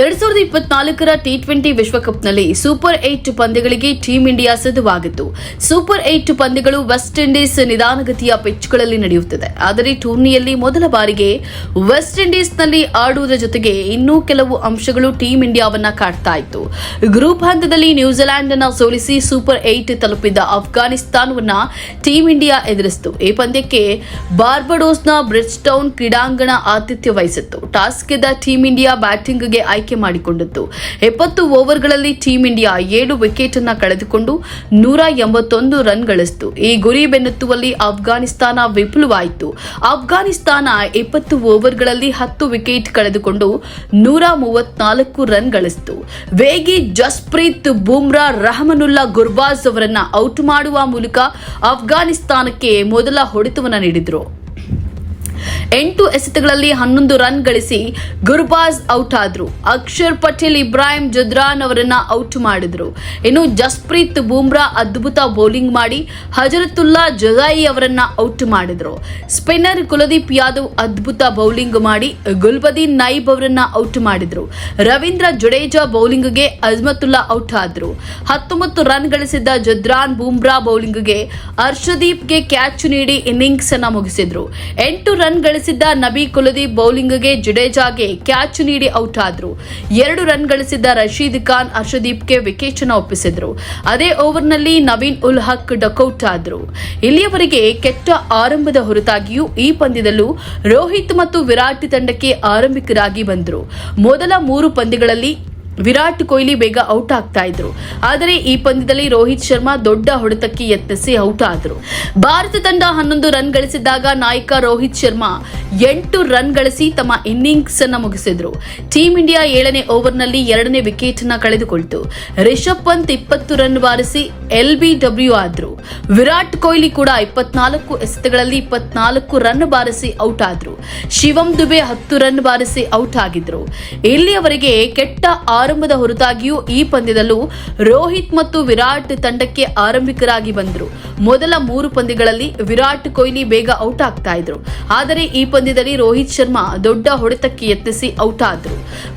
2024ರ T20 ವಿಶ್ವಕಪ್ನಲ್ಲಿ super 8 ಪಂದ್ಯಗಳಿಗೆ team India ಸಿದ್ಧವಾಗಿತ್ತು. Super 8 ಪಂದ್ಯಗಳು West Indies ನಿಧಾನಗತಿಯ ಪಿಚ್ಗಳಲ್ಲಿ ನಡೆಯುತ್ತದೆ. ಆದರೆ ಟೂರ್ನಿಯಲ್ಲಿ ಮೊದಲ ಬಾರಿಗೆ ವೆಸ್ಟ್ ಇಂಡೀಸ್ನಲ್ಲಿ ಆಡುವುದರ ಜೊತೆಗೆ ಇನ್ನೂ ಕೆಲವು ಅಂಶಗಳು ಟೀಂ ಇಂಡಿಯಾವನ್ನ ಕಾಡ್ತಾ ಇತ್ತು. ಗ್ರೂಪ್ ಹಂತದಲ್ಲಿ ನ್ಯೂಜಿಲೆಂಡ್ ಅನ್ನು ಸೋಲಿಸಿ ಸೂಪರ್ 8 ತಲುಪಿದ್ದ ಅಫ್ಘಾನಿಸ್ತಾನವನ್ನ ಟೀಂ ಇಂಡಿಯಾ ಎದುರಿಸಿತು. ಈ ಪಂದ್ಯಕ್ಕೆ ಬಾರ್ಬಡೋಸ್ನ ಬ್ರಿಡ್ಜ್ಟೌನ್ ಕ್ರೀಡಾಂಗಣ ಆತಿಥ್ಯ ವಹಿಸಿತ್ತು. ಟಾಸ್ ಗೆದ್ದ ಟೀಂ ಇಂಡಿಯಾ ಬ್ಯಾಟಿಂಗ್ಗೆ ಆಯ್ಕೆ ಮಾಡಿಕೊಂಡಿತ್ತು. 70 ಓವರ್ಗಳಲ್ಲಿ ಟೀಂ ಇಂಡಿಯಾ 7 ವಿಕೆಟ್ ಅನ್ನು ಕಳೆದುಕೊಂಡು 181 ರನ್ ಗಳಿಸಿತು. ಈ ಗುರಿ ಬೆನ್ನತ್ತುವಲ್ಲಿ ಅಫ್ಘಾನಿಸ್ತಾನ ವಿಫಲವಾಯಿತು. ಅಫ್ಘಾನಿಸ್ತಾನ 20 ಓವರ್ಗಳಲ್ಲಿ 10 ವಿಕೆಟ್ ಕಳೆದುಕೊಂಡು 134 ರನ್ ಗಳಿಸಿತು. ವೇಗಿ ಜಸ್ಪ್ರೀತ್ ಬುಮ್ರಾ ರಹಮನುಲ್ಲಾ ಗುರ್ಬಾಜ್ ಅವರನ್ನ ಔಟ್ ಮಾಡುವ ಮೂಲಕ ಅಫ್ಘಾನಿಸ್ತಾನಕ್ಕೆ ಮೊದಲ ಹೊಡೆತವನ್ನು ನೀಡಿದರು. 8 ಎಸೆತಗಳಲ್ಲಿ 11 ರನ್ ಗಳಿಸಿ ಗುರ್ಬಾಜ್ ಔಟ್ ಆದ್ರು. ಅಕ್ಷರ್ ಪಟೇಲ್ ಇಬ್ರಾಹಿಂ ಜದ್ರಾನ್ ಅವರನ್ನ ಔಟ್ ಮಾಡಿದ್ರು. ಇನ್ನು ಜಸ್ಪ್ರೀತ್ ಬುಮ್ರಾ ಅದ್ಭುತ ಬೌಲಿಂಗ್ ಮಾಡಿ ಹಜರತುಲ್ಲಾ ಜಜಾಯಿ ಅವರನ್ನ ಔಟ್ ಮಾಡಿದ್ರು. ಸ್ಪಿನ್ನರ್ ಕುಲದೀಪ್ ಯಾದವ್ ಅದ್ಭುತ ಬೌಲಿಂಗ್ ಮಾಡಿ ಗುಲ್ಬದೀನ್ ನೈಬ್ ಅವರನ್ನ ಔಟ್ ಮಾಡಿದ್ರು. ರವೀಂದ್ರ ಜಡೇಜಾ ಬೌಲಿಂಗ್ಗೆ ಅಜ್ಮತುಲ್ಲಾ ಔಟ್ ಆದ್ರು. 19 ರನ್ ಗಳಿಸಿದ್ದ ಜದ್ರಾನ್ ಬುಮ್ರಾ ಬೌಲಿಂಗ್ಗೆ ಅರ್ಷದೀಪ್ಗೆ ಕ್ಯಾಚ್ ನೀಡಿ ಇನ್ನಿಂಗ್ಸ್ ಅನ್ನ ಮುಗಿಸಿದ್ರು. 8 ರನ್ ಗಳಿಸಿದ್ದ ನಬಿ ಕುಲದೀಪ್ ಬೌಲಿಂಗ್ಗೆ ಜಡೇಜಾಗೆ ಕ್ಯಾಚ್ ನೀಡಿ ಔಟ್ ಆದ್ರು. 2 ರನ್ ಗಳಿಸಿದ್ದ ರಶೀದ್ ಖಾನ್ ಅರ್ಷದೀಪ್ಗೆ ವಿಕೆಟ್ ಅನ್ನು ಒಪ್ಪಿಸಿದ್ರು. ಅದೇ ಓವರ್ನಲ್ಲಿ ನವೀನ್ ಉಲ್ ಹಕ್ ಡಕೌಟ್ ಆದ್ರು. ಇಲ್ಲಿಯವರೆಗೆ ಕೆಟ್ಟ ಆರಂಭದ ಹೊರತಾಗಿಯೂ ಈ ಪಂದ್ಯದಲ್ಲೂ ರೋಹಿತ್ ಮತ್ತು ವಿರಾಟ್ ತಂಡಕ್ಕೆ ಆರಂಭಿಕರಾಗಿ ಬಂದರು. ಮೊದಲ 3 ಪಂದ್ಯಗಳಲ್ಲಿ ವಿರಾಟ್ ಕೊಹ್ಲಿ ಬೇಗ ಔಟ್ ಆಗ್ತಾ ಇದ್ರು. ಆದರೆ ಈ ಪಂದ್ಯದಲ್ಲಿ ರೋಹಿತ್ ಶರ್ಮಾ ದೊಡ್ಡ ಹೊಡೆತಕ್ಕೆ ಯತ್ನಿಸಿ ಔಟ್ ಆದರು. ಭಾರತ ತಂಡ 11 ರನ್ ಗಳಿಸಿದ್ದಾಗ ನಾಯಕ ರೋಹಿತ್ ಶರ್ಮಾ 8 ರನ್ ಗಳಿಸಿ ತಮ್ಮ ಇನ್ನಿಂಗ್ಸ್ ಅನ್ನು ಮುಗಿಸಿದ್ರು. ಟೀಂ ಇಂಡಿಯಾ 7ನೇ ಓವರ್ನಲ್ಲಿ 2ನೇ ವಿಕೆಟ್ ಅನ್ನು ಕಳೆದುಕೊಳ್ತು. ರಿಷಬ್ ಪಂತ್ 20 ರನ್ ಬಾರಿಸಿ LBW ಆದ್ರು. ವಿರಾಟ್ ಕೊಹ್ಲಿ ಕೂಡ 24 ಎಸೆತಗಳಲ್ಲಿ 24 ರನ್ ಬಾರಿಸಿ ಔಟ್ ಆದ್ರು. ಶಿವಂ ದುಬೆ 10 ರನ್ ಬಾರಿಸಿ ಔಟ್ ಆಗಿದ್ರು. ಇಲ್ಲಿಯವರೆಗೆ ಕೆಟ್ಟ ಆರಂಭದ ಹೊರತಾಗಿಯೂ ಈ ಪಂದ್ಯದಲ್ಲೂ ರೋಹಿತ್ ಮತ್ತು ವಿರಾಟ್ ತಂಡಕ್ಕೆ ಆರಂಭಿಕರಾಗಿ ಬಂದರು. ಮೊದಲ 3 ಪಂದ್ಯಗಳಲ್ಲಿ ವಿರಾಟ್ ಕೊಹ್ಲಿ ಬೇಗ ಔಟ್ ಆಗ್ತಾ ಇದ್ರು. ಆದರೆ ಈ ಪಂದ್ಯದಲ್ಲಿ ರೋಹಿತ್ ಶರ್ಮಾ ದೊಡ್ಡ ಹೊಡೆತಕ್ಕೆ ಯತ್ನಿಸಿ ಔಟ್ ಆದ್ರು.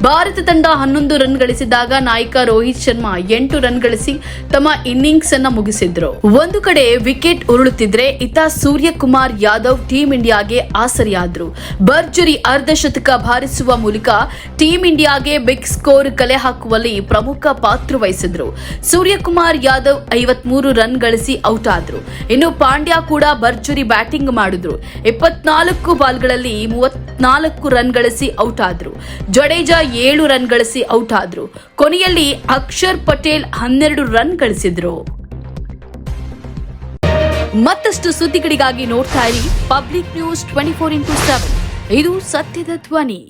ಭಾರತ ತಂಡ 11 ರನ್ ಗಳಿಸಿದಾಗ ನಾಯಕ ರೋಹಿತ್ ಶರ್ಮಾ 8 ರನ್ ಗಳಿಸಿ ತಮ್ಮ ಇನ್ನಿಂಗ್ಸ್ ಅನ್ನ ಮುಗಿಸಿದ್ರು. ಒಂದು ಕಡೆ ವಿಕೆಟ್ ಉರುಳುತ್ತಿದ್ರೆ ಇತ್ತ ಸೂರ್ಯಕುಮಾರ್ ಯಾದವ್ ಟೀಂ ಇಂಡಿಯಾಗೆ ಆಸರಿಯಾದ್ರು. ಭರ್ಜರಿ ಅರ್ಧಶತಕ ಬಾರಿಸುವ ಮೂಲಕ ಟೀಂ ಇಂಡಿಯಾಗೆ ಬಿಗ್ ಸ್ಕೋರ್ ಕಲೆ ಹಾಕುವಲ್ಲಿ ಪ್ರಮುಖ ಪಾತ್ರ ವಹಿಸಿದ್ರು. ಸೂರ್ಯಕುಮಾರ್ ಯಾದವ್ 53 ರನ್ ಗಳಿಸಿ ಔಟ್ ಆದ್ರು. ಇನ್ನು ಪಾಂಡ್ಯ ಕೂಡ ಭರ್ಜರಿ ಬ್ಯಾಟಿಂಗ್ ಮಾಡಿದ್ರು. 24 ಬಾಲ್ಗಳಲ್ಲಿ 34 ರನ್ ಗಳಿಸಿ ಔಟ್ ಆದ್ರು. ಜಡೇಜಾ 7 ರನ್ ಗಳಿಸಿ ಔಟ್ ಆದ್ರು. ಕೊನೆಯಲ್ಲಿ ಅಕ್ಷರ್ ಪಟೇಲ್ 12 ರನ್ ಗಳಿಸಿದ್ರು. ಮತ್ತಷ್ಟು ಸುದ್ದಿಗಳಿಗಾಗಿ ನೋಡ್ತಾ ಇರಿ ಪಬ್ಲಿಕ್ ನ್ಯೂಸ್ 24x7. ಇದು ಸತ್ಯದ ಧ್ವನಿ.